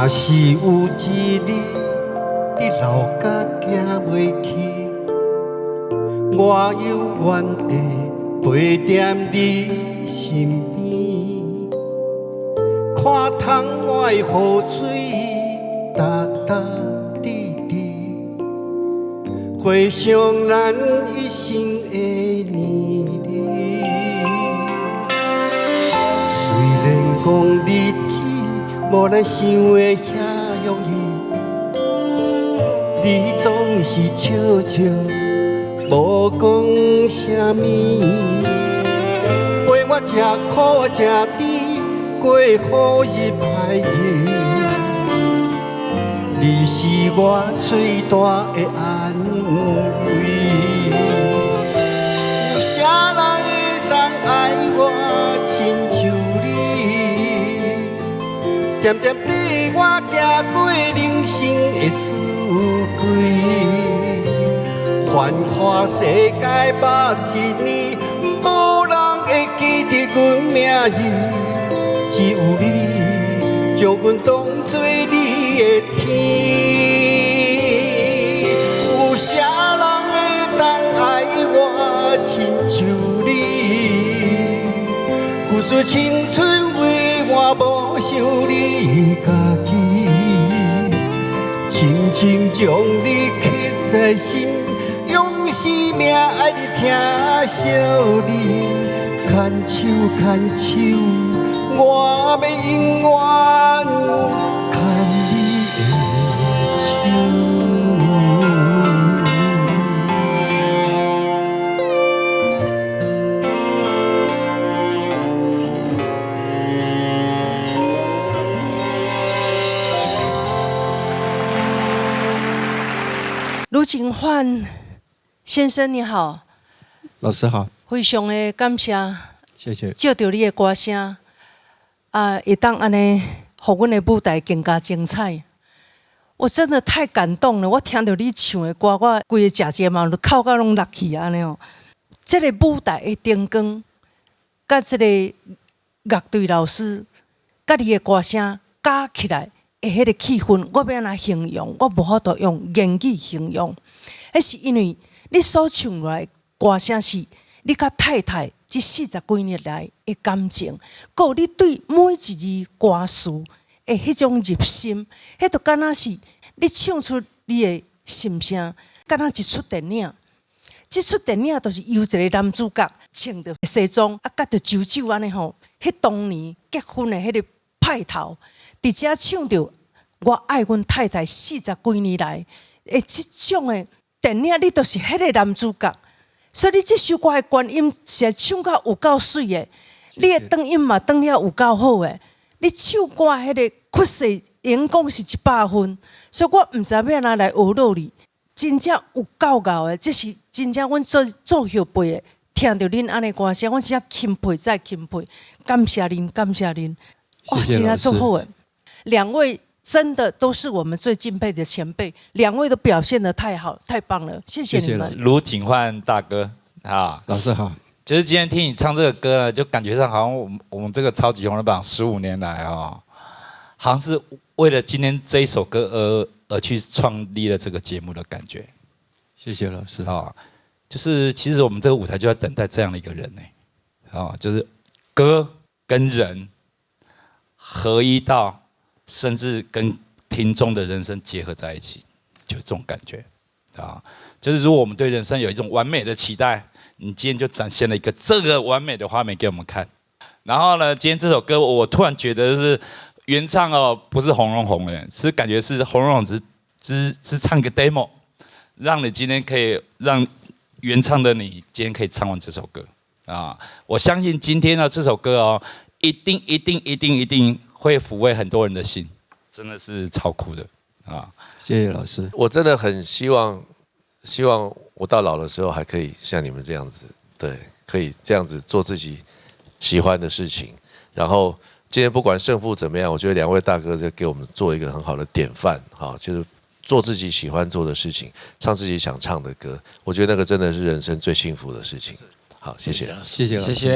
若是有一日你老甲行袂去，我犹原会陪在你身边，看窗外雨水哒哒滴滴，回想咱一生的年日。虽然讲日子无咱想的遐容易，你总是笑笑无讲啥物，陪我吃苦吃甜，过好日歹夜。你是我最大的安慰。有啥人会当爱我亲像你？点点滴我行过人生的四季，繁华世界捌一年，无人会记得阮名字，只有你将阮当作你的天。有啥人会当爱我亲像你？旧岁青春为我无想你家己，深深将你刻在心，用生命爱你疼惜你，牵手牵手，我要永远牵你的手。卢景焕先生你好，老师好，非常的感谢，谢谢。借着你的歌声，会当安尼，互阮的舞台更加精彩。我真的太感动了，我听到你唱的歌，我规个假睫毛都哭到拢落去安尼哦。这个舞台的灯光，甲这个乐队老师，甲你的歌声加起来。迄个气氛，我要安怎形容？我无法度用言语形容。迄是因为你所唱出来歌声是你甲太太这40几年来的感情，还有你对每一字歌词的迄种入心，迄就敢若是你唱出你的心声，敢若一出电影。这出电影就是由一个男主角穿着西装，夹着酒酒安尼吼，迄当年结婚的迄个派头。伫遮唱着我爱阮太太40几年来的这种的电影，你就是迄个男主角，所以你这首歌的观音是唱到有够水的，你的长音嘛长了有够好的，你唱歌迄个曲势演讲是100分，所以我毋知要安怎来学落你，真正有够够的，这是真正阮做后辈的，听到恁安尼歌声，我真正钦佩再钦佩，感谢您，感谢您，哇，真正做好的。两位真的都是我们最敬佩的前辈，两位都表现得太好，太棒了，谢谢你们。卢景焕大哥啊，老师好。就是今天听你唱这个歌呢，就感觉上好像我们这个超级红人榜15年来哦，好像是为了今天这一首歌而去创立了这个节目的感觉。谢谢老师啊，就是其实我们这个舞台就在等待这样的一个人呢，啊，就是歌跟人合一到。甚至跟听众的人生结合在一起，就这种感觉啊，就是如果我们对人生有一种完美的期待，你今天就展现了一个这个完美的画面给我们看。然后呢，今天这首歌我突然觉得是原唱哦，不是洪荣宏的，是感觉是洪荣宏只唱个 demo， 让你今天可以让原唱的你今天可以唱完这首歌啊！我相信今天的这首歌哦，一定会抚慰很多人的心，真的是超酷的啊！谢谢老师，我真的很希望我到老的时候还可以像你们这样子，对，可以这样子做自己喜欢的事情。然后今天不管胜负怎么样，我觉得两位大哥在给我们做一个很好的典范，哈，就是做自己喜欢做的事情，唱自己想唱的歌，我觉得那个真的是人生最幸福的事情。好，谢谢，谢谢老师，谢谢。